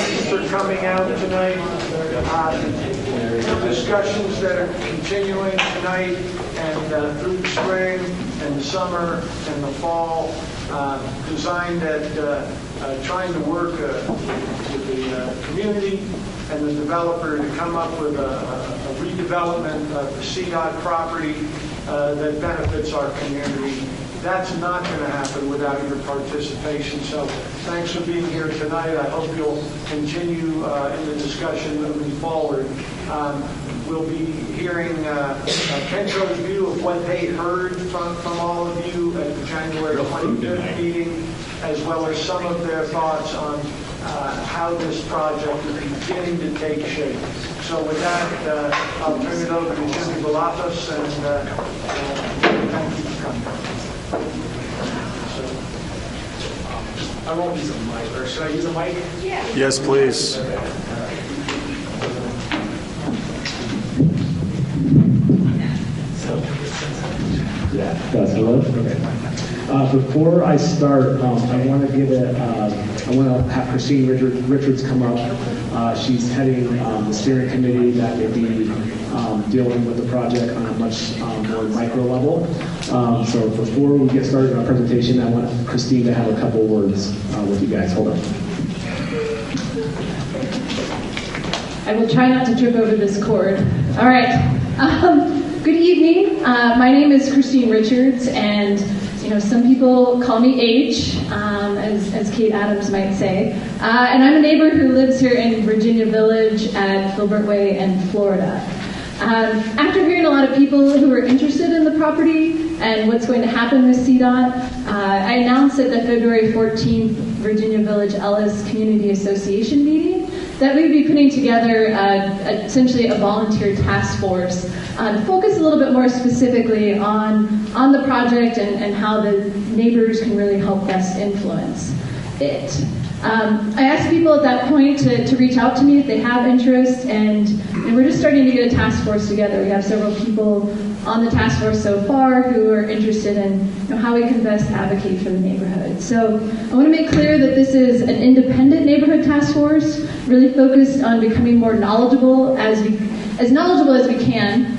Thanks for coming out tonight. Discussions that are continuing tonight and through the spring and the summer and the fall, designed at trying to work with the community and the developer to come up with a redevelopment of the CDOT property that benefits our community. That's not going to happen without your participation. So thanks for being here tonight. I hope you'll continue in the discussion moving forward. We'll be hearing Kentro's view of what they heard from all of you at the January 25th meeting, as well as some of their thoughts on how this project is beginning to take shape. So with that, I'll turn it over to Jimmy Balafas, and thank you for coming. I won't use a mic, or should I use a mic? Yeah. Yes, please. Yeah, does. Hello? Okay. Before I start, I want to have Christine Richards come up. She's heading the steering committee that will be dealing with the project on a much more micro level. So before we get started on our presentation, I want Christine to have a couple words with you guys. Hold on. I will try not to trip over this cord. All right. Good evening. My name is Christine Richards, and some people call me H, as Kate Adams might say. And I'm a neighbor who lives here in Virginia Village at Filbert Way in Florida. After hearing a lot of people who are interested in the property and what's going to happen with CDOT, I announced at the February 14th Virginia Village Ellis Community Association meeting that we would be putting together essentially a volunteer task force to focus a little bit more specifically on the project and how the neighbors can really help best influence it. I asked people at that point to reach out to me if they have interest, and we're just starting to get a task force together. We have several people on the task force so far who are interested in how we can best advocate for the neighborhood. So I want to make clear that this is an independent neighborhood task force, really focused on becoming more knowledgeable as knowledgeable as we can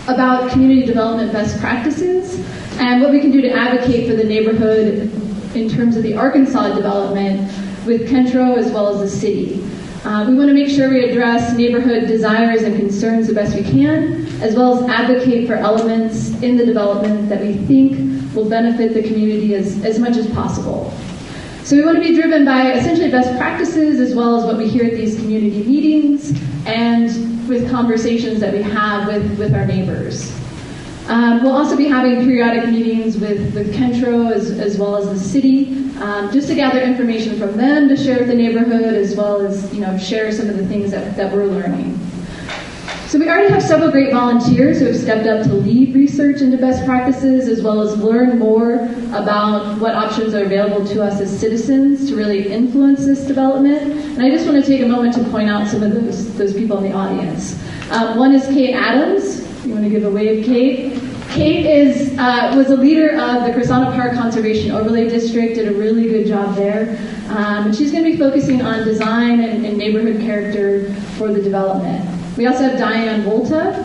about community development best practices and what we can do to advocate for the neighborhood in terms of the Arkansas development with Kentro as well as the city. We want to make sure we address neighborhood desires and concerns the best we can, as well as advocate for elements in the development that we think will benefit the community as much as possible. So we want to be driven by essentially best practices as well as what we hear at these community meetings and with conversations that we have with our neighbors. We'll also be having periodic meetings with Kentro as well as the city, just to gather information from them to share with the neighborhood, as well as share some of the things that we're learning. So we already have several great volunteers who have stepped up to lead research into best practices, as well as learn more about what options are available to us as citizens to really influence this development. And I just want to take a moment to point out some of those people in the audience. One is Kate Adams. You want to give a wave, Kate? Kate was a leader of the Crescenta Park Conservation Overlay District, did a really good job there. And she's going to be focusing on design and neighborhood character for the development. We also have Diane Volta,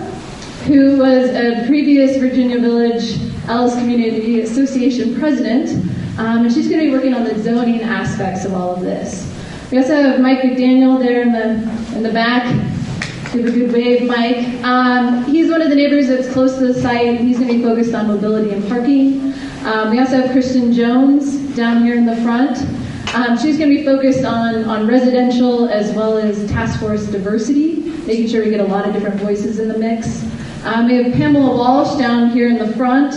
who was a previous Virginia Village Ellis Community Association president, and she's going to be working on the zoning aspects of all of this. We also have Mike McDaniel there in the back. Give a good wave, Mike. He's one of the neighbors that's close to the site. He's going to be focused on mobility and parking. We also have Kristen Jones down here in the front. She's going to be focused on residential as well as task force diversity, making sure we get a lot of different voices in the mix. We have Pamela Walsh down here in the front,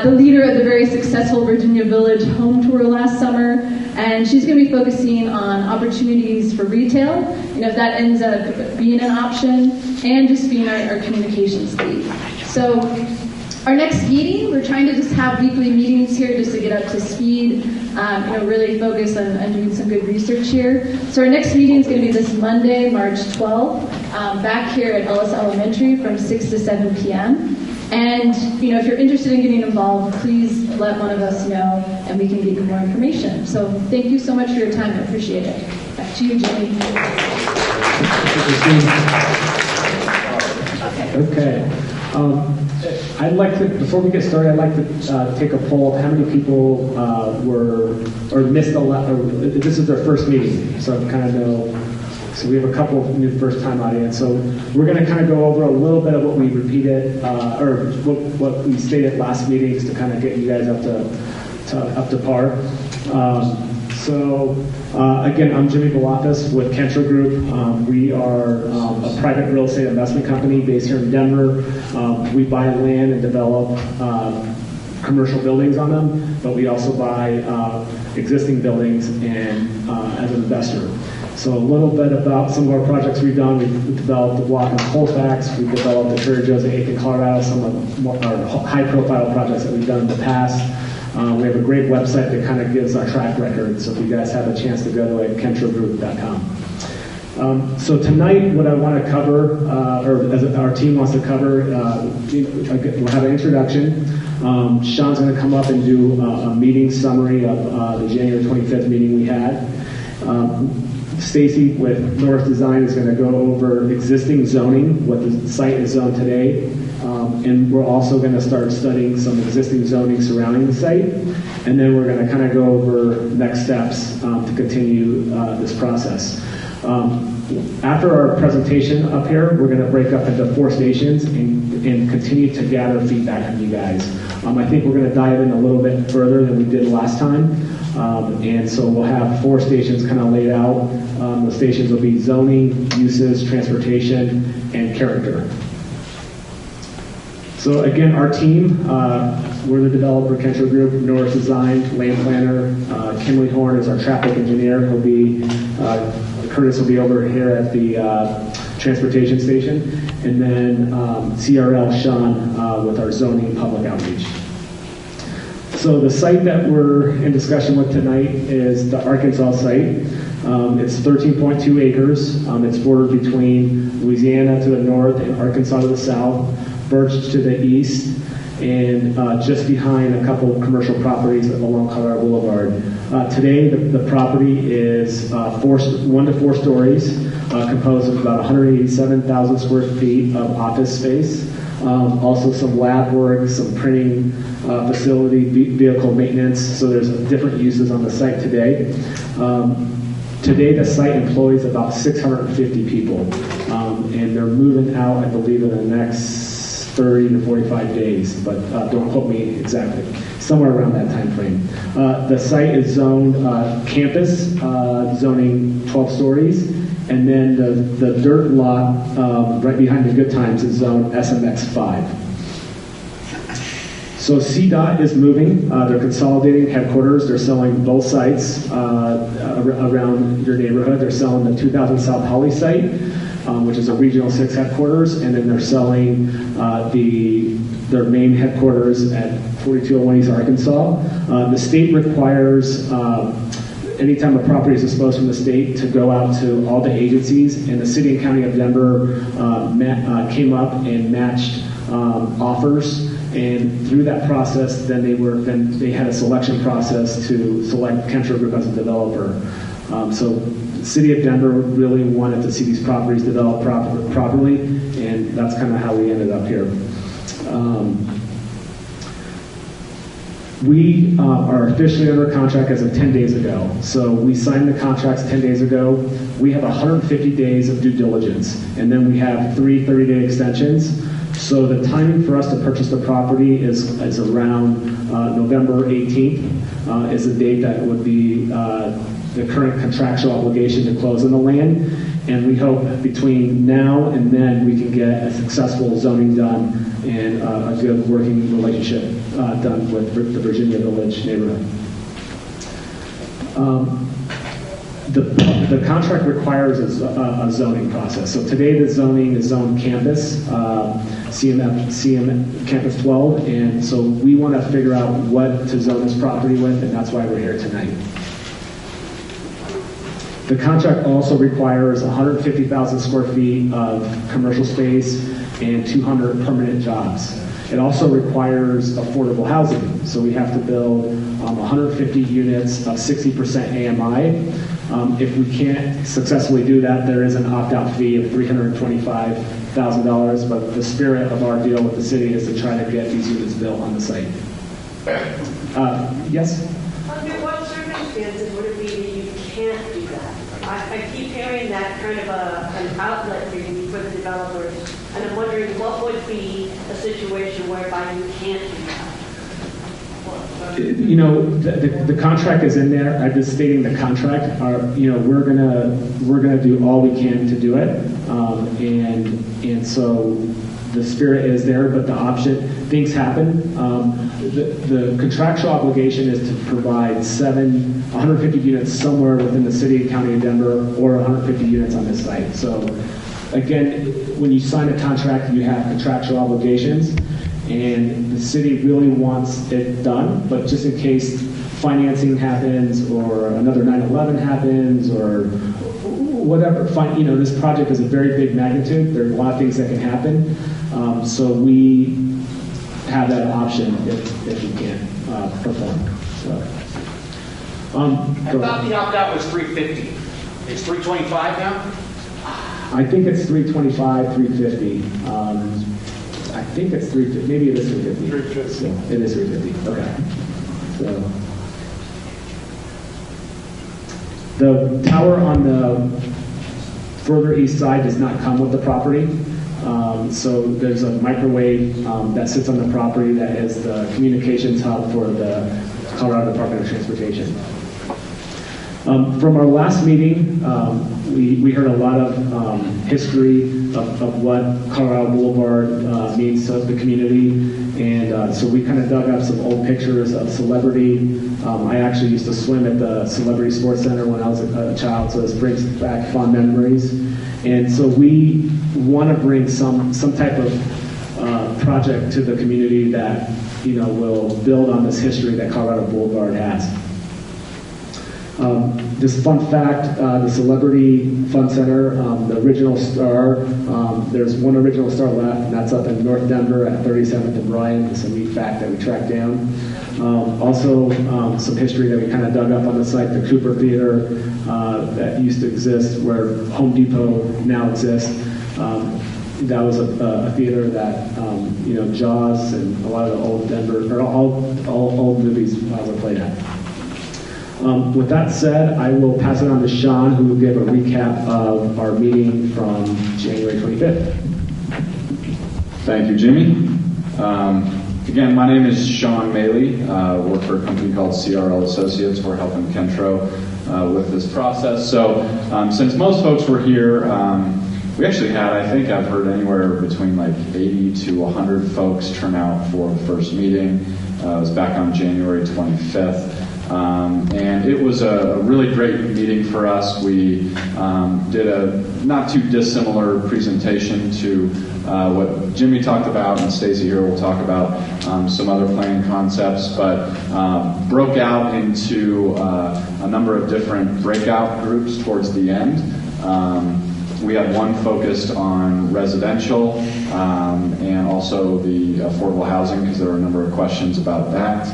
the leader of the very successful Virginia Village home tour last summer, and she's going to be focusing on opportunities for retail, if that ends up being an option, and just being our communications lead. So our next meeting, we're trying to just have weekly meetings here just to get up to speed, really focus on doing some good research here. So our next meeting is going to be this Monday, March 12th, back here at Ellis Elementary from 6 to 7 p.m. And if you're interested in getting involved, please let one of us know, and we can get you more information. So thank you so much for your time. I appreciate it. Back to you, Jimmy. Okay. I'd like to, before we get started, I'd like to take a poll of how many people missed this is their first meeting, so I kind of know. So we have a couple of new first-time audience. So we're going to kind of go over a little bit of what we repeated, or what we stated last meetings to kind of get you guys up to par. Again, I'm Jimmy Balafis with Kentro Group. We are a private real estate investment company based here in Denver. We buy land and develop commercial buildings on them, but we also buy existing buildings and as an investor. So a little bit about some of our projects we've done. We've developed the block in Colfax. We've developed the Trader Joe's at 8th in Colorado, some of our high-profile projects that we've done in the past. We have a great website that kind of gives our track record, so if you guys have a chance to go to it, kentrogroup.com. So tonight, what I want to cover, or as our team wants to cover, we'll have an introduction. Sean's going to come up and do a meeting summary of the January 25th meeting we had. Stacy with North Design is going to go over existing zoning, what the site is zoned today, and we're also going to start studying some existing zoning surrounding the site, and then we're going to kind of go over next steps to continue this process. After our presentation up here, we're going to break up into 4 stations and continue to gather feedback from you guys. I think we're going to dive in a little bit further than we did last time. And so we'll have 4 stations kind of laid out. The stations will be zoning, uses, transportation, and character. So again, our team, we're the developer, Kentro Group, Norris Design, land planner. Kimberly Horn is our traffic engineer. Curtis will be over here at the transportation station. And then CRL Sean with our zoning and public outreach. So the site that we're in discussion with tonight is the Arkansas site. It's 13.2 acres. It's bordered between Louisiana to the north and Arkansas to the south, Birch to the east, and just behind a couple of commercial properties along Colorado Boulevard. Today, the property is 1 to 4 stories, composed of about 187,000 square feet of office space. Also some lab work, some printing facility, vehicle maintenance. So there's different uses on the site today. Today the site employs about 650 people, and they're moving out, I believe, in the next 30 to 45 days, but don't quote me exactly. Somewhere around that time frame. The site is zoned campus, zoning 12 stories. And then the dirt lot right behind the Good Times is zoned SMX 5. So CDOT is moving. They're consolidating headquarters. They're selling both sites around your neighborhood. They're selling the 2000 South Holly site, which is a Regional 6 headquarters, and then they're selling their main headquarters at 4201 East Arkansas. The state requires anytime a property is disposed from the state to go out to all the agencies, and the city and county of Denver came up and matched offers, and through that process, then they had a selection process to select Kentro Group as a developer. So the city of Denver really wanted to see these properties developed properly, and that's kind of how we ended up here. We are officially under contract as of 10 days ago. So we signed the contracts 10 days ago. We have 150 days of due diligence, and then we have 3 30-day extensions. So the timing for us to purchase the property is around November 18th is the date that would be the current contractual obligation to close on the land. And we hope between now and then we can get a successful zoning done and a good working relationship done with the Virginia Village neighborhood. The contract requires a zoning process. So today the zoning is zoned campus, CM Campus 12, and so we want to figure out what to zone this property with, and that's why we're here tonight. The contract also requires 150,000 square feet of commercial space and 200 permanent jobs. It also requires affordable housing. So we have to build 150 units of 60% AMI. If we can't successfully do that, there is an opt-out fee of $325,000, but the spirit of our deal with the city is to try to get these units built on the site. Yes? Under what circumstances would it be that you can't do that? I keep hearing that kind of an outlet for the developers, and I'm wondering what would be a situation whereby you can't do that? You know, the contract is in there. I'm just stating the contract. You know, we're gonna do all we can to do it, and so the spirit is there, but the option, things happen. The contractual obligation is to provide 150 units somewhere within the city and county of Denver, or 150 units on this site. So again, when you sign a contract, you have contractual obligations, and the city really wants it done, but just in case financing happens, or another 9/11 happens, or whatever, you know, this project is a very big magnitude. There are a lot of things that can happen. So we have that option if we can't perform. So, I thought the opt-out was 350. It's 325 now? I think it's 325, 350. I think it's 350. Maybe it is 350. 350. So it is 350. Okay. So the tower on the further east side does not come with the property. So there's a microwave that sits on the property that is the communications hub for the Colorado Department of Transportation. From our last meeting, we heard a lot of history of what Colorado Boulevard means to the community, and so we kind of dug up some old pictures of Celebrity. I actually used to swim at the Celebrity Sports Center when I was a child, so this brings back fond memories. And so we want to bring some type of project to the community that, you know, will build on this history that Colorado Boulevard has. This fun fact, the Celebrity Fun Center, the original star, there's one original star left, and that's up in North Denver at 37th and Bryan. It's a neat fact that we tracked down. Also, some history that we kind of dug up on the site, the Cooper Theater that used to exist where Home Depot now exists. That was a theater that, you know, Jaws and a lot of the old Denver, or all old movies were played at. With that said, I will pass it on to Sean, who will give a recap of our meeting from January 25th. Thank you, Jimmy. Again, my name is Sean Maley. I work for a company called CRL Associates. We're helping Kentro with this process. So since most folks were here, we actually had, I think I've heard anywhere between like 80 to 100 folks turn out for the first meeting. It was back on January 25th. And it was a really great meeting for us. We did a not too dissimilar presentation to what Jimmy talked about, and Stacy here will talk about some other planning concepts, but broke out into a number of different breakout groups towards the end. We had one focused on residential and also the affordable housing, because there were a number of questions about that.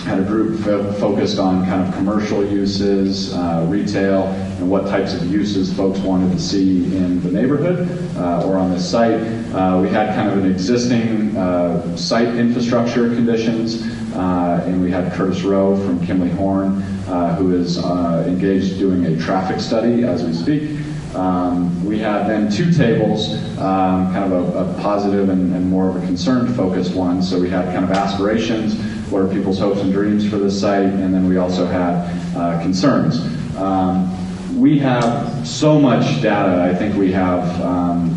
Had a group focused on kind of commercial uses, retail, and what types of uses folks wanted to see in the neighborhood or on the site. We had kind of an existing site infrastructure conditions, and we had Curtis Rowe from Kimley Horn, who is engaged doing a traffic study as we speak. We had then two tables, kind of a positive and more of a concern-focused one. So we had kind of aspirations, what are people's hopes and dreams for this site, and then we also had concerns. We have so much data. I think we have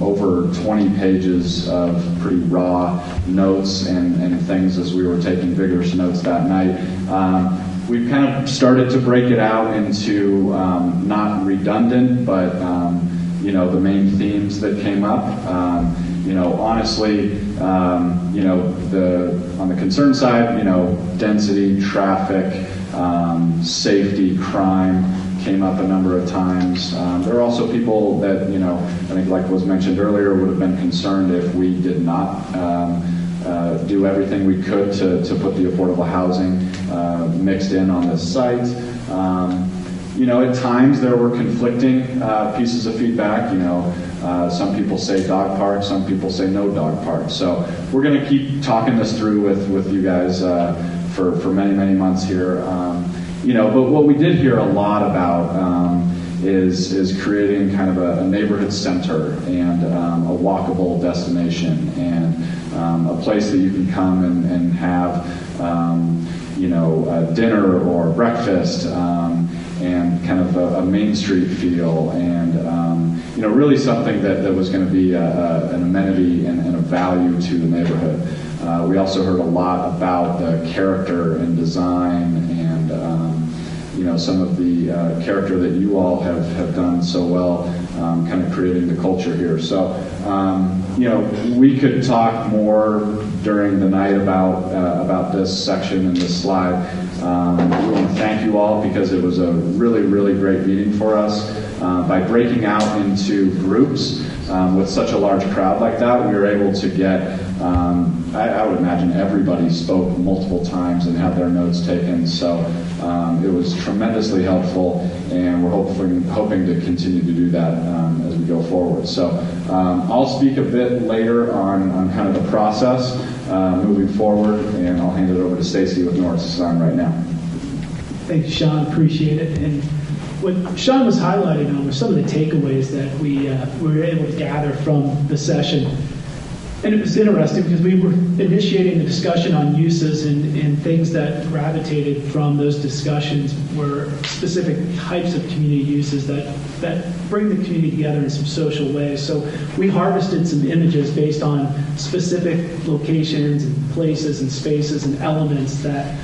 over 20 pages of pretty raw notes and things as we were taking vigorous notes that night. We've kind of started to break it out into not redundant, but you know, the main themes that came up. You know, honestly, you know, on the concern side, you know, density, traffic, safety, crime came up a number of times. There are also people that, you know, I think like was mentioned earlier, would have been concerned if we did not do everything we could to put the affordable housing mixed in on this site. At times there were conflicting pieces of feedback. Some people say dog park, some people say no dog park. So we're going to keep talking this through with you guys for many, many months here. But what we did hear a lot about is creating kind of a neighborhood center and a walkable destination and a place that you can come and have dinner or breakfast and kind of a Main Street feel and really something that was going to be an amenity and a value to the neighborhood. We also heard a lot about the character and design and some of the character that you all have done so well, kind of creating the culture here. So, we could talk more during the night about this section and this slide. We want to thank you all because it was a really, really great meeting for us. By breaking out into groups with such a large crowd like that, we were able to get, I would imagine everybody spoke multiple times and had their notes taken. So it was tremendously helpful, and we're hoping to continue to do that as we go forward. So I'll speak a bit later on kind of the process moving forward, and I'll hand it over to Stacy with North Design right now. Thank you, Sean. Appreciate it. And what Sean was highlighting on were some of the takeaways that we were able to gather from the session. And it was interesting because we were initiating the discussion on uses and things that gravitated from those discussions were specific types of community uses that bring the community together in some social ways. So we harvested some images based on specific locations and places and spaces and elements that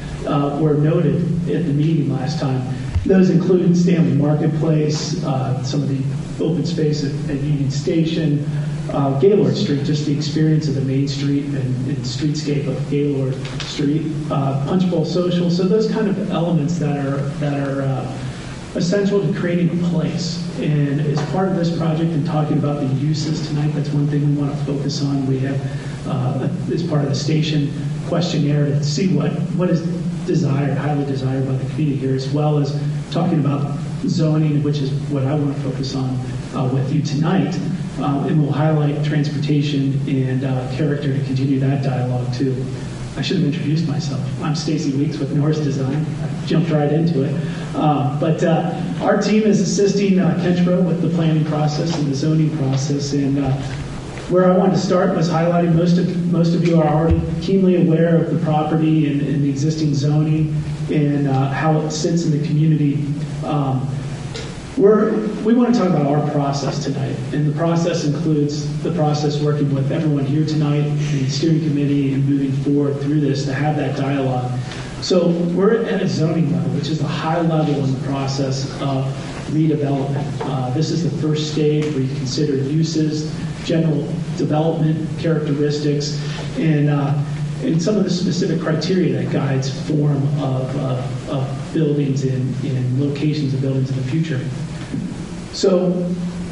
were noted at the meeting last time. Those include Stanley Marketplace, some of the open space at Union Station, Gaylord Street, just the experience of the Main Street and streetscape of Gaylord Street, Punch Bowl Social. So those kind of elements that are essential to creating a place. And as part of this project and talking about the uses tonight, that's one thing we want to focus on. We have, as part of the station questionnaire, to see what is desired, highly desired by the community here, as well as talking about zoning, which is what I want to focus on with you tonight. And we'll highlight transportation and character to continue that dialogue too. I should have introduced myself. I'm Stacy Weeks with Norris Design. I jumped right into it. But our team is assisting Kentro with the planning process and the zoning process. And where I wanted to start was highlighting most of you are already keenly aware of the property and the existing zoning and how it sits in the community. We want to talk about our process tonight, and the process includes the process working with everyone here tonight and the steering committee and moving forward through this to have that dialogue. So we're at a zoning level, which is a high level in the process of redevelopment. This is the first stage where you consider uses, general development characteristics, and some of the specific criteria that guides form of buildings and locations of buildings in the future. So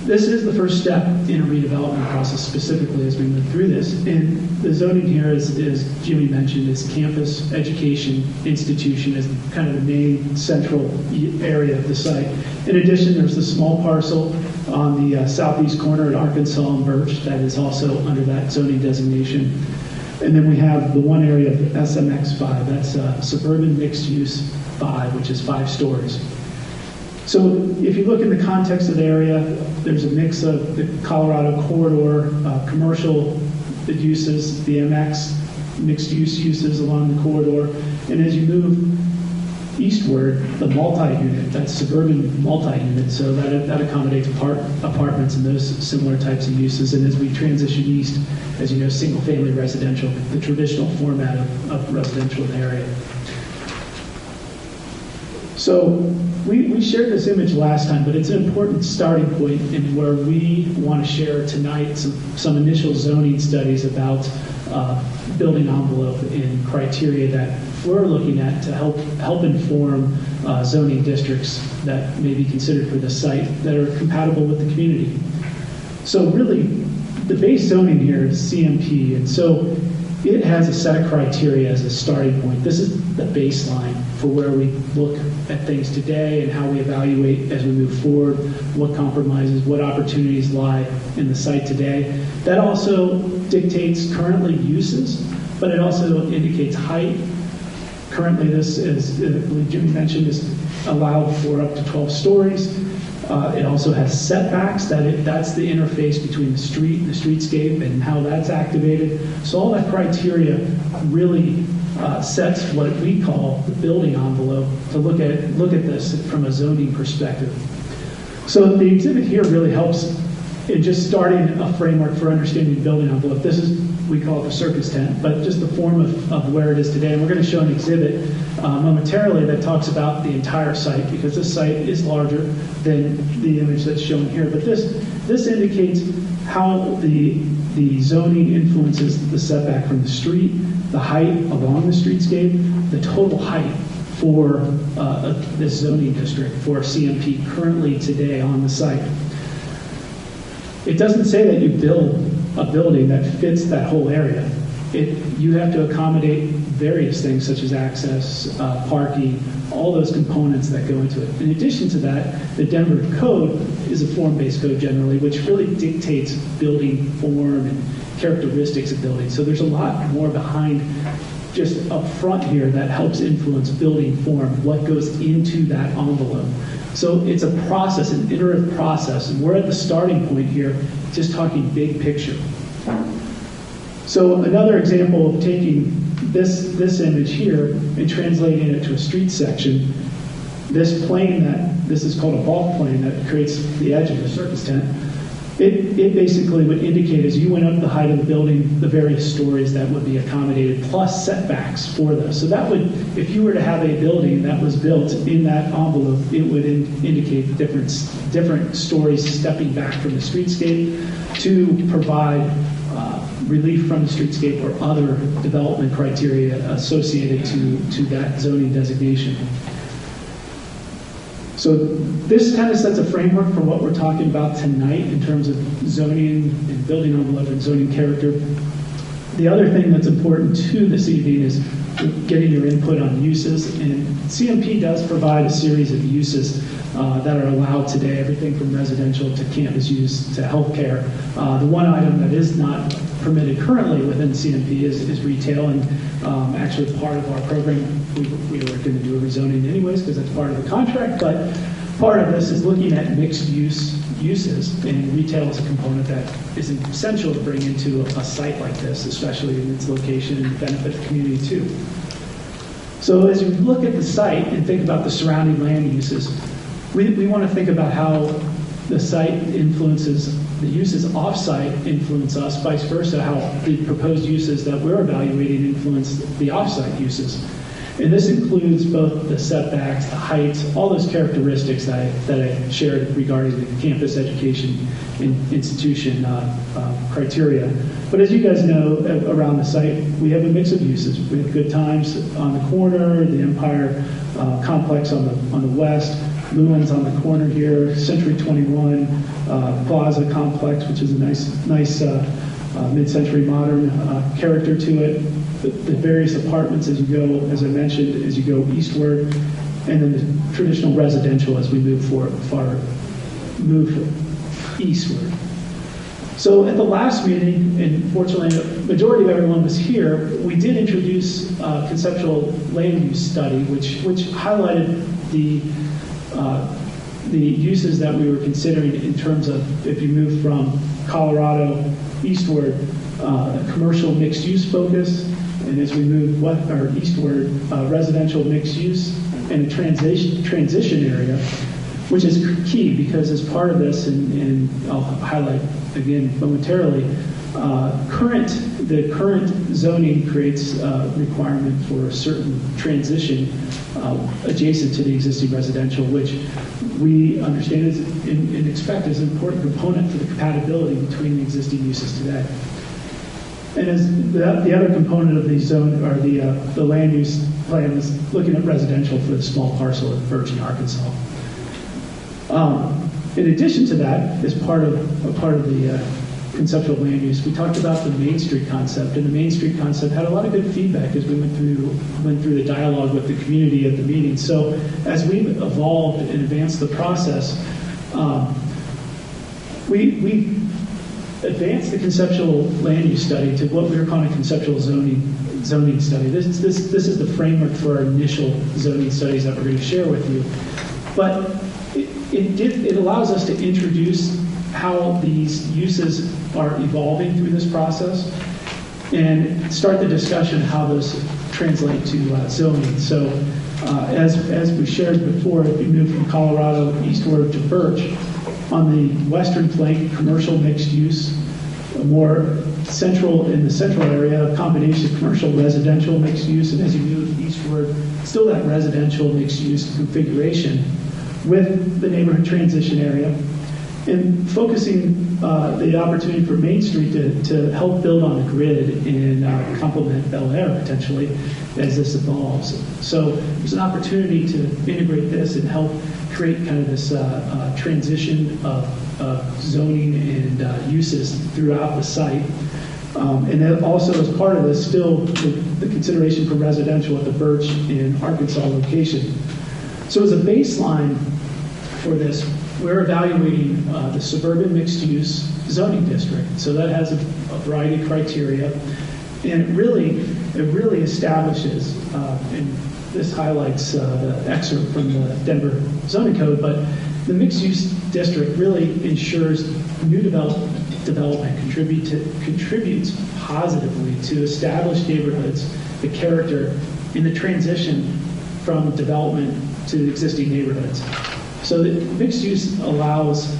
this is the first step in a redevelopment process, specifically as we move through this. And the zoning here, as Jimmy mentioned, is campus education institution as kind of the main central area of the site. In addition, there's the small parcel on the southeast corner at Arkansas and Birch that is also under that zoning designation. And then we have the one area of SMX 5, that's suburban mixed use 5, which is 5 stories. So if you look in the context of the area, there's a mix of the Colorado corridor, commercial uses, the MX mixed use uses along the corridor. And as you move eastward, the multi-unit, that's suburban multi-unit, so that accommodates apartments and those similar types of uses. And as we transition east, as you know, single-family residential, the traditional format of residential in the area. So we shared this image last time, but it's an important starting point in where we want to share tonight some initial zoning studies about building envelope and criteria that we're looking at to help inform zoning districts that may be considered for the site that are compatible with the community. So really, the base zoning here is CMP, and so it has a set of criteria as a starting point. This is the baseline for where we look at things today and how we evaluate as we move forward, what compromises, what opportunities lie in the site today. That also dictates currently uses, but it also indicates height. Currently, this is, I believe Jimmy mentioned, is allowed for up to 12 stories. It also has setbacks. That's the interface between the street and the streetscape and how that's activated. So all that criteria really sets what we call the building envelope to look at this from a zoning perspective. So the exhibit here really helps in just starting a framework for understanding the building envelope. This is, we call it the circus tent, but just the form of where it is today. And we're going to show an exhibit momentarily that talks about the entire site, because this site is larger than the image that's shown here. But this indicates how the zoning influences the setback from the street, the height along the streetscape, the total height for this zoning district for CMP currently today on the site. It doesn't say that you build a building that fits that whole area. You have to accommodate various things such as access, parking, all those components that go into it. In addition to that, the Denver code is a form-based code generally, which really dictates building form and characteristics of buildings. So there's a lot more behind just up front here that helps influence building form, what goes into that envelope. So it's a process, an iterative process, and we're at the starting point here, just talking big picture. So another example of taking this image here and translating it to a street section, this plane this is called a bulk plane that creates the edge of the circus tent, it basically would indicate as you went up the height of the building, the various stories that would be accommodated, plus setbacks for those. So that would, if you were to have a building that was built in that envelope, it would indicate different stories stepping back from the streetscape to provide relief from the streetscape or other development criteria associated to that zoning designation. So this kind of sets a framework for what we're talking about tonight in terms of zoning and building envelope and zoning character. The other thing that's important to this evening is getting your input on uses, and CMP does provide a series of uses that are allowed today, everything from residential to campus use to healthcare. The one item that is not permitted currently within CMP is retail, and actually part of our program, we were going to do a rezoning anyways because that's part of the contract, but part of this is looking at mixed uses, and retail is a component that is essential to bring into a site like this, especially in its location and benefit the community too. So as you look at the site and think about the surrounding land uses, we want to think about how the site influences the uses off-site influence us, vice versa, how the proposed uses that we're evaluating influence the off-site uses. And this includes both the setbacks, the heights, all those characteristics that I shared regarding the campus education institution criteria. But as you guys know, around the site, we have a mix of uses. We have Good Times on the corner, the Empire complex on the west, Lewin's on the corner here, Century 21, Plaza complex, which is a nice mid-century modern character to it. The various apartments as you go, as I mentioned, as you go eastward, and then the traditional residential as we move eastward. So at the last meeting, and fortunately the majority of everyone was here, we did introduce a conceptual land use study, which highlighted the uses that we were considering in terms of if you move from Colorado eastward, a commercial mixed use focus, and as we move eastward, residential mixed use and a transition area, which is key because as part of this, and I'll highlight again momentarily, the current zoning creates a requirement for a certain transition adjacent to the existing residential, which we understand is and expect is an important component for the compatibility between the existing uses today. And as the other component of the zone or the land use plan is looking at residential for the small parcel of Virgin, Arkansas. In addition to that, as part of the conceptual land use, we talked about the Main Street concept, and the Main Street concept had a lot of good feedback as we went through the dialogue with the community at the meeting. So as we've evolved and advanced the process, we advanced the conceptual land use study to what we were calling a conceptual zoning study. This is the framework for our initial zoning studies that we're going to share with you. But it allows us to introduce how these uses are evolving through this process and start the discussion how those translate to zoning. So as we shared before, if you move from Colorado eastward to Birch, on the western flank, commercial mixed use, more central in the central area, a combination of commercial residential mixed use, and as you move eastward, still that residential mixed use configuration with the neighborhood transition area, and focusing the opportunity for Main Street to help build on the grid and complement Bel Air potentially as this evolves. So there's an opportunity to integrate this and help create kind of this transition of zoning and uses throughout the site. And then also as part of this, still the consideration for residential at the Birch and Arkansas location. So as a baseline for this, we're evaluating the suburban mixed-use zoning district. So that has a variety of criteria, and it really establishes, and this highlights the excerpt from the Denver zoning code, but the mixed-use district really ensures new development contributes positively to established neighborhoods, the character, in the transition from development to existing neighborhoods. So the mixed use allows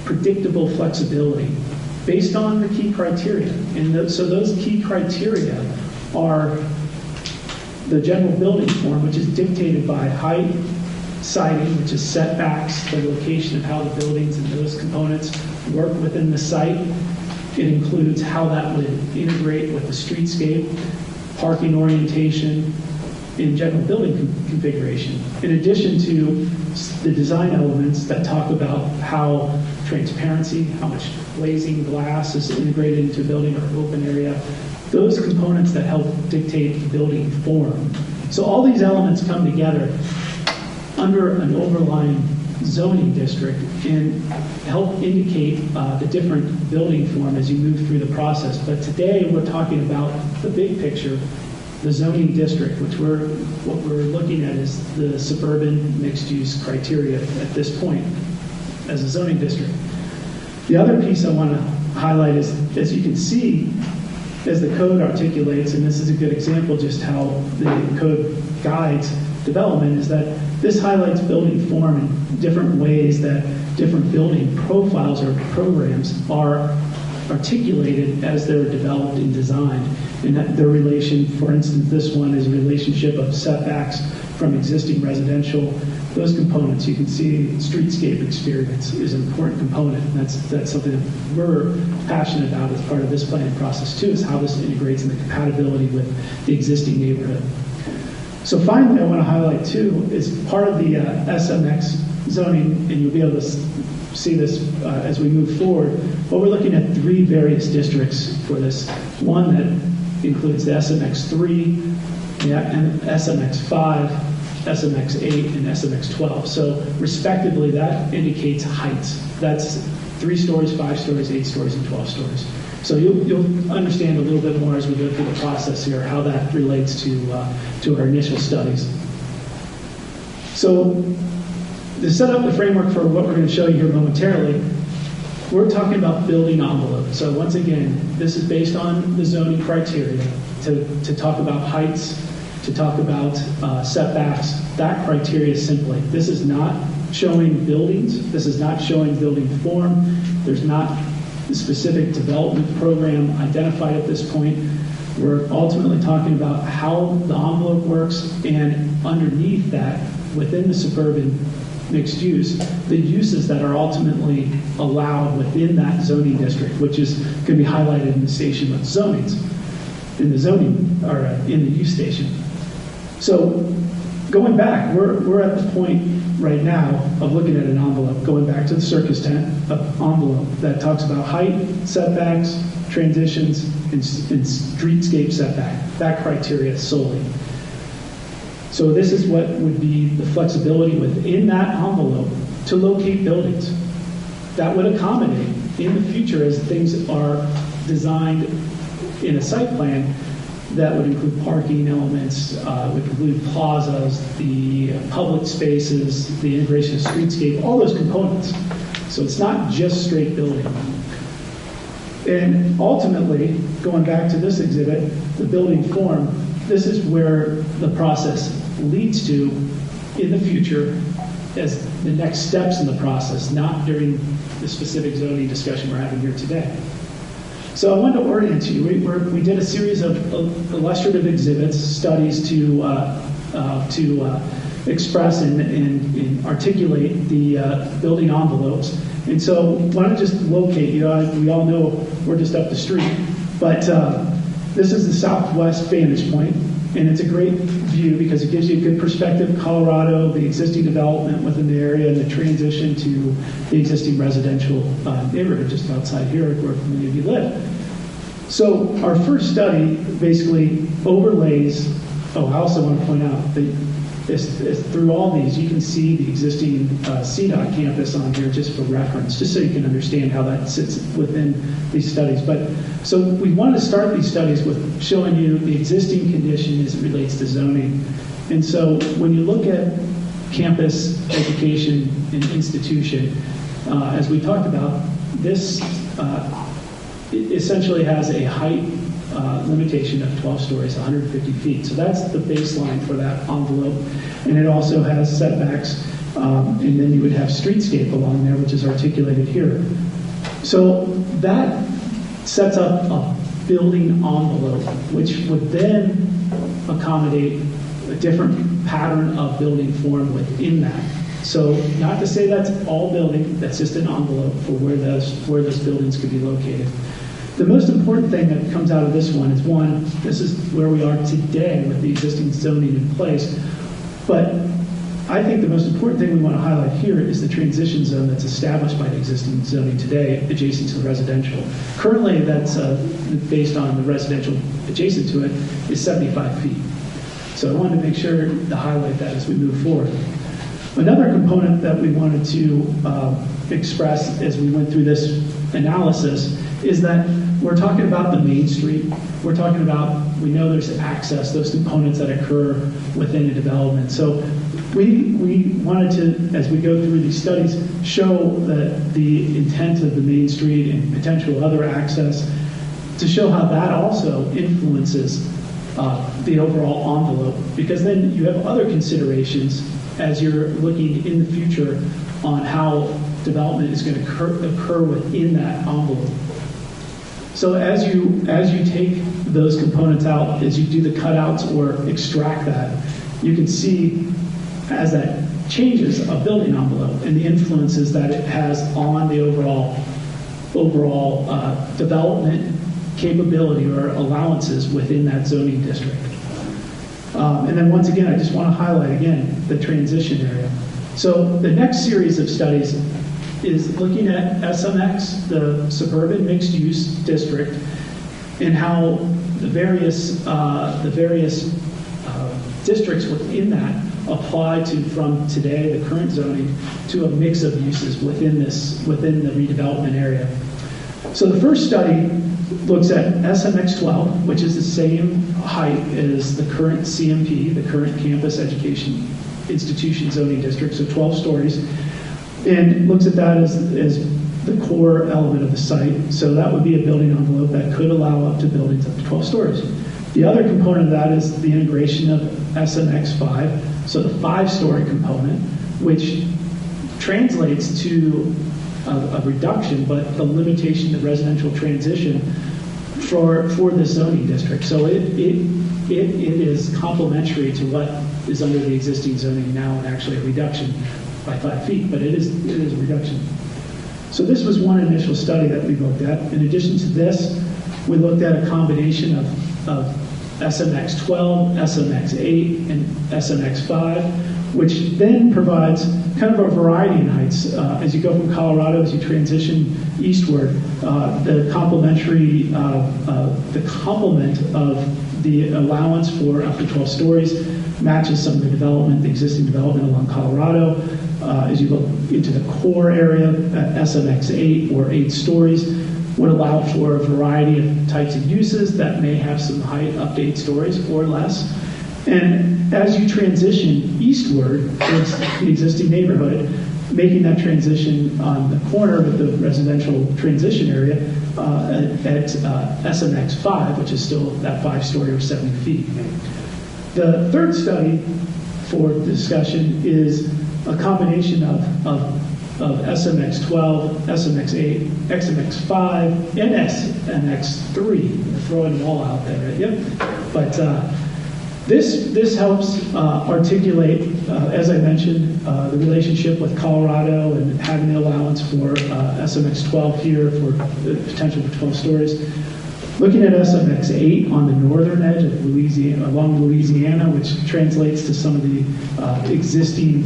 predictable flexibility based on the key criteria. And so those key criteria are the general building form, which is dictated by height, siding, which is setbacks, the location of how the buildings and those components work within the site. It includes how that would integrate with the streetscape, parking orientation, in general building configuration, in addition to the design elements that talk about how transparency, how much glazing glass is integrated into a building or open area, those components that help dictate the building form. So all these elements come together under an overlying zoning district and help indicate the different building form as you move through the process. But today we're talking about the big picture, the zoning district, which what we're looking at is the suburban mixed-use criteria at this point as a zoning district. The other piece I want to highlight is, as you can see, as the code articulates, and this is a good example just how the code guides development, is that this highlights building form in different ways that different building profiles or programs are articulated as they're developed and designed. And that their relation, for instance, this one is a relationship of setbacks from existing residential. Those components, you can see streetscape experience is an important component. And that's something that we're passionate about as part of this planning process too, is how this integrates in the compatibility with the existing neighborhood. So finally, I want to highlight too, is part of the SMX zoning, and you'll be able to see this as we move forward, but we're looking at 3 various districts for this. One that includes the SMX3, and SMX5, SMX8, and SMX12. So respectively, that indicates heights. That's 3 stories, 5 stories, 8 stories, and 12 stories. So you'll understand a little bit more as we go through the process here, how that relates to our initial studies. So to set up the framework for what we're going to show you here momentarily, we're talking about building envelope. So once again, this is based on the zoning criteria to talk about heights, to talk about setbacks. That criteria is simply, this is not showing buildings, this is not showing building form, there's not a specific development program identified at this point. We're ultimately talking about how the envelope works, and underneath that, within the suburban mixed use, the uses that are ultimately allowed within that zoning district, which is going to be highlighted in the station with zonings, in the zoning, or in the use station. So going back, we're at the point right now of looking at an envelope, going back to the circus tent envelope that talks about height, setbacks, transitions, and streetscape setback, that criteria solely. So this is what would be the flexibility within that envelope to locate buildings. That would accommodate in the future as things are designed in a site plan. That would include parking elements, would include plazas, the public spaces, the integration of streetscape, all those components. So it's not just straight building. And ultimately, going back to this exhibit, the building form, this is where the process leads to in the future as the next steps in the process, not during the specific zoning discussion we're having here today. So I wanted to orient you. We did a series of illustrative exhibits, studies to express and articulate the building envelopes. And so why don't just locate, we all know we're just up the street, but this is the southwest vantage point, and it's a great view because it gives you a good perspective of Colorado, the existing development within the area, and the transition to the existing residential neighborhood just outside here where many of you live. So our first study basically overlays, I also want to point out that through all these, you can see the existing CDOT campus on here just for reference, just so you can understand how that sits within these studies. But so we want to start these studies with showing you the existing condition as it relates to zoning. And so when you look at campus education and institution, as we talked about, this it essentially has a height limitation of 12 stories, 150 feet. So that's the baseline for that envelope. And it also has setbacks, and then you would have streetscape along there, which is articulated here. So that sets up a building envelope, which would then accommodate a different pattern of building form within that. So not to say that's all building, that's just an envelope for where those buildings could be located. The most important thing that comes out of this one is, one, this is where we are today with the existing zoning in place. But I think the most important thing we want to highlight here is the transition zone that's established by the existing zoning today adjacent to the residential. Currently, that's based on the residential adjacent to it is 75 feet. So I wanted to make sure to highlight that as we move forward. Another component that we wanted to express as we went through this analysis is that we're talking about the main street. We're talking about, we know there's access, those components that occur within a development. So we wanted to, as we go through these studies, show that the intent of the main street and potential other access, to show how that also influences the overall envelope, because then you have other considerations as you're looking in the future on how development is going to occur within that envelope. So as you take those components out, as you do the cutouts or extract that, you can see as that changes a building envelope and the influences that it has on the overall development capability or allowances within that zoning district. And then once again, I just want to highlight again the transition area. So the next series of studies is looking at SMX, the suburban mixed-use district, and how the various districts within that apply to, from today, the current zoning, to a mix of uses within the redevelopment area. So the first study looks at SMX 12, which is the same height as the current CMP, the current campus education institution zoning district, so 12 stories, and looks at that as the core element of the site. So that would be a building envelope that could allow up to buildings up to 12 stories. The other component of that is the integration of SMX 5, so the 5-story component, which translates to a reduction, but the limitation of residential transition for the zoning district. So it is complementary to what is under the existing zoning now, and actually a reduction by 5 feet, but it is a reduction. So this was one initial study that we looked at. In addition to this, we looked at a combination of SMX 12, SMX 8, and SMX 5, which then provides kind of a variety in heights. As you go from Colorado, as you transition eastward, the complement of the allowance for up to 12 stories matches some of the existing development along Colorado. As you look into the core area, SMX 8 or 8 stories would allow for a variety of types of uses that may have some height up to 8 stories or less. And as you transition eastward towards the existing neighborhood, making that transition on the corner of the residential transition area at SMX 5, which is still that 5-story or 70 feet. The third study for discussion is a combination of SMX 12, SMX 8, XMX 5, and SMX 3. We're throwing them all out there, right? Yep. But this helps articulate, as I mentioned, the relationship with Colorado and having the allowance for SMX 12 here for the potential for 12 stories. Looking at SMX 8 on the northern edge of Louisiana, along Louisiana, which translates to some of the existing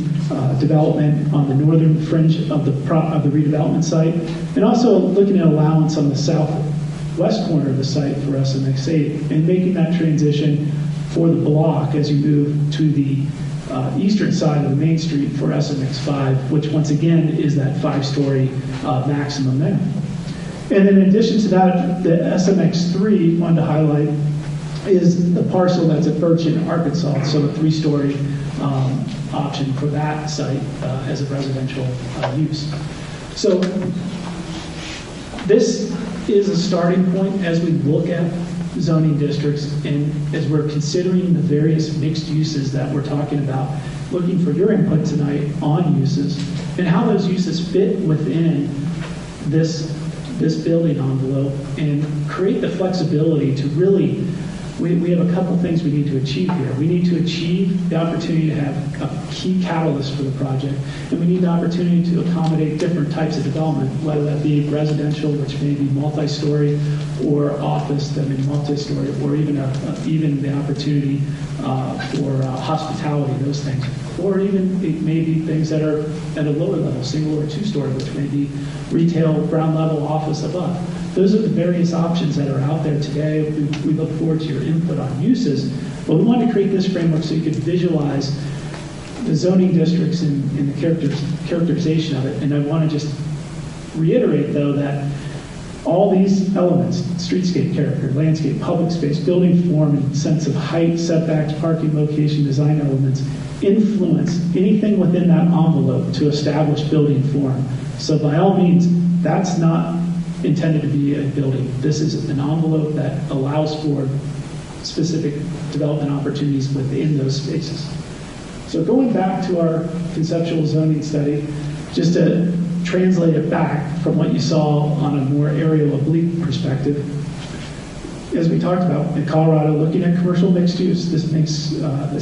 development on the northern fringe of the redevelopment site, and also looking at allowance on the southwest corner of the site for SMX 8, and making that transition for the block as you move to the eastern side of the main street for SMX 5, which once again is that 5-story maximum there. And then in addition to that, the SMX 3 wanted to highlight is the parcel that's at Birch in Arkansas, so a 3-story option for that site as a residential use. So this is a starting point as we look at zoning districts and as we're considering the various mixed uses that we're talking about, looking for your input tonight on uses and how those uses fit within this building envelope and create the flexibility to really, we have a couple things we need to achieve here. We need to achieve the opportunity to have a key catalyst for the project, and we need the opportunity to accommodate different types of development, whether that be residential, which may be multi-story, or office that may be multi-story, or even the opportunity for hospitality, those things. Or even it may be things that are at a lower level, single or 2-story, which may be retail, ground level, office above. Those are the various options that are out there today. We look forward to your input on uses, but we want to create this framework so you could visualize the zoning districts and the characterization of it. And I want to just reiterate, though, that all these elements, streetscape character, landscape, public space, building form, and sense of height, setbacks, parking, location, design elements, influence anything within that envelope to establish building form. So by all means, that's not intended to be a building. This is an envelope that allows for specific development opportunities within those spaces. So going back to our conceptual zoning study, just to translate it back from what you saw on a more aerial oblique perspective, as we talked about in Colorado, looking at commercial mixed use, this makes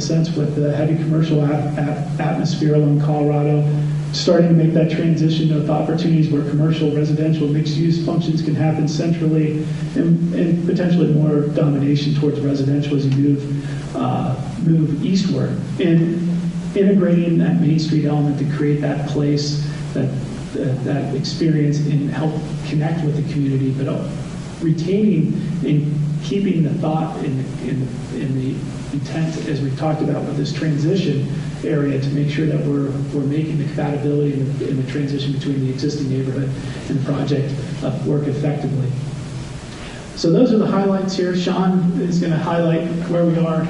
sense with the heavy commercial atmosphere along Colorado, starting to make that transition of opportunities where commercial, residential, mixed use functions can happen centrally, and potentially more domination towards residential as you move eastward. And integrating that Main Street element to create that place, that experience, and help connect with the community, but retaining and keeping the thought in the intent, as we've talked about with this transition area, to make sure that we're making the compatibility in the transition between the existing neighborhood and the project work effectively. So those are the highlights here. Sean is going to highlight where we are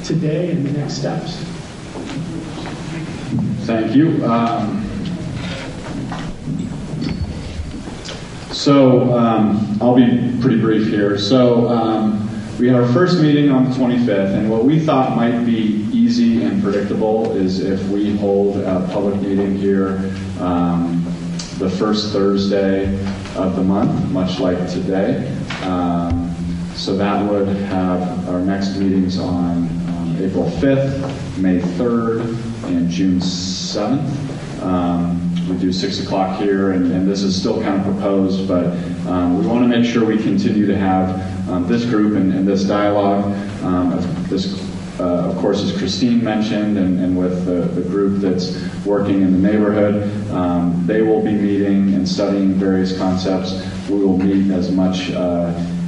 today and the next steps. Thank you. I'll be pretty brief here. We had our first meeting on the 25th, and what we thought might be easy and predictable is if we hold a public meeting here the first Thursday of the month, much like today. So that would have our next meetings on April 5th, May 3rd, and June 7th. we do 6 o'clock here, and this is still kind of proposed, but we want to make sure we continue to have this group and this dialogue. This, of course, as Christine mentioned, and with the group that's working in the neighborhood, they will be meeting and studying various concepts. We will meet as much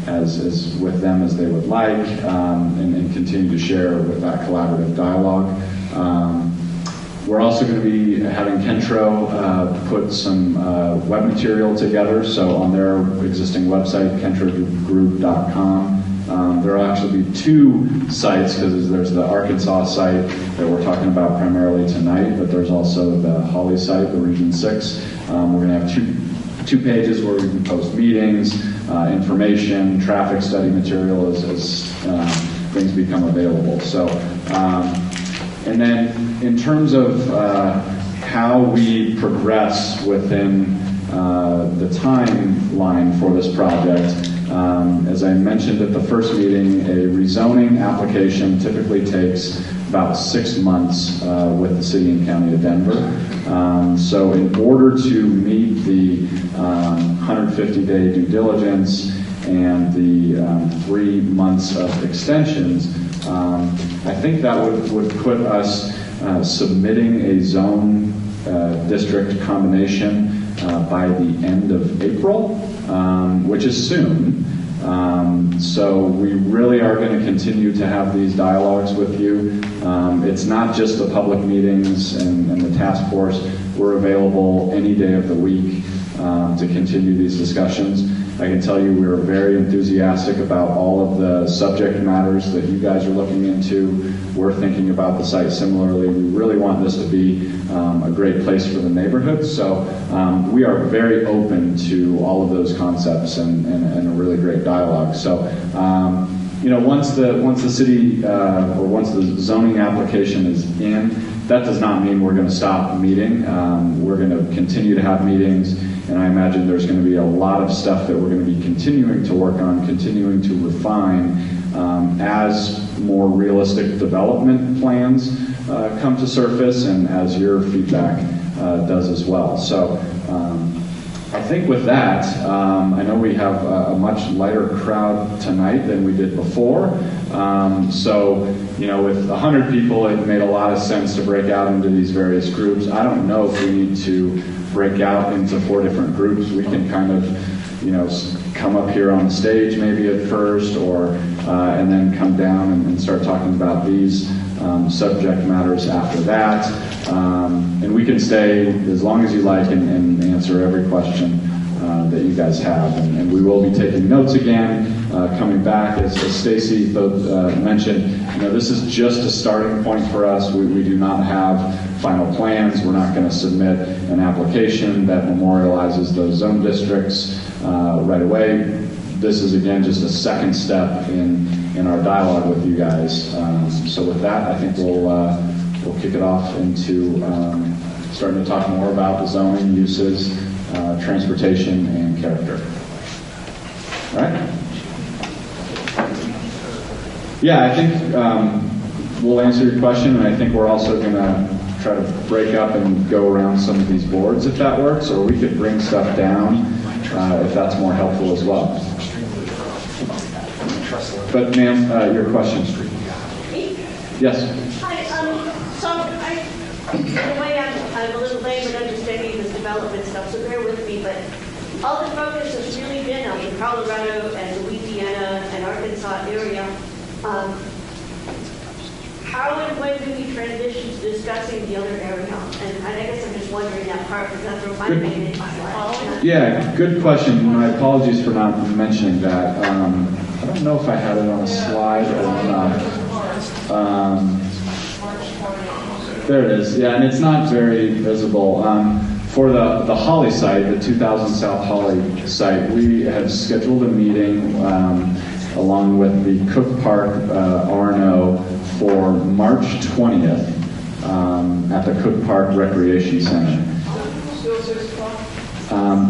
as with them as they would like, and continue to share with that collaborative dialogue. We're also going to be having Kentro put some web material together, so on their existing website, kentrogroup.com. There will actually be 2 sites, because there's the Arkansas site that we're talking about primarily tonight, but there's also the Holly site, the Region 6. We're going to have two pages where we can post meetings, information, traffic study material as things become available. So, and then in terms of how we progress within the timeline for this project, as I mentioned at the first meeting, a rezoning application typically takes about 6 months with the City and County of Denver. So in order to meet the 150-day due diligence and the 3 months of extensions, I think that would put us submitting a zone district combination by the end of April, which is soon. So we really are going to continue to have these dialogues with you. It's not just the public meetings and the task force. We're available any day of the week to continue these discussions. I can tell you we're very enthusiastic about all of the subject matters that you guys are looking into. We're thinking about the site similarly. We really want this to be a great place for the neighborhood. So we are very open to all of those concepts and a really great dialogue. So you know, once the city or once the zoning application is in, that does not mean we're going to stop meeting. We're going to continue to have meetings, and I imagine there's going to be a lot of stuff that we're going to be continuing to work on, continuing to refine as more realistic development plans come to surface and as your feedback does as well. So I think with that, I know we have a much lighter crowd tonight than we did before. So, you know, with 100 people, it made a lot of sense to break out into these various groups. I don't know if we need to break out into 4 different groups. We can kind of, you know, come up here on the stage maybe at first, or and then come down and start talking about these subject matters after that. And we can stay as long as you like and answer every question that you guys have. And we will be taking notes again, coming back. As Stacy mentioned, you know, this is just a starting point for us. We do not have final plans. We're not going to submit an application that memorializes those zone districts right away. This is, again, just a second step in our dialogue with you guys. So with that, I think we'll kick it off into starting to talk more about the zoning, uses, transportation, and character. All right? Yeah, I think we'll answer your question, and I think we're also going to try to break up and go around some of these boards if that works, or we could bring stuff down if that's more helpful as well. But ma'am, your question. Yes. Hi, so in a way I'm a little late in understanding this development stuff, so bear with me, but all the focus has really been on the Colorado and Louisiana and Arkansas area. How and when do we transition to discussing the other area? And I guess I'm just wondering that part, because that's what I'm making it. Yeah, good question. My apologies for not mentioning that. I don't know if I had it on a slide or not. There it is. Yeah, and it's not very visible. For the Holly site, the 2000 South Holly site, we have scheduled a meeting along with the Cook Park R&O for March 20th at the Cook Park Recreation Center.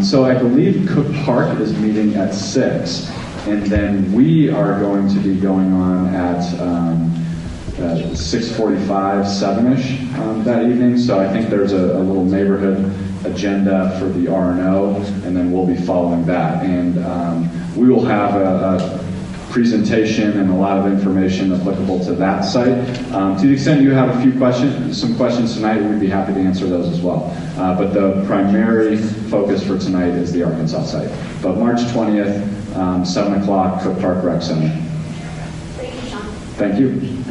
So I believe Cook Park is meeting at 6, and then we are going to be going on at 6:45, 7-ish that evening. So I think there's a little neighborhood agenda for the R&O, and then we'll be following that. And we will have a presentation and a lot of information applicable to that site. To the extent you have some questions tonight, we'd be happy to answer those as well. But the primary focus for tonight is the Arkansas site. But March 20th, 7 o'clock, Cook Park Rec Center. Thank you, Sean. Thank you.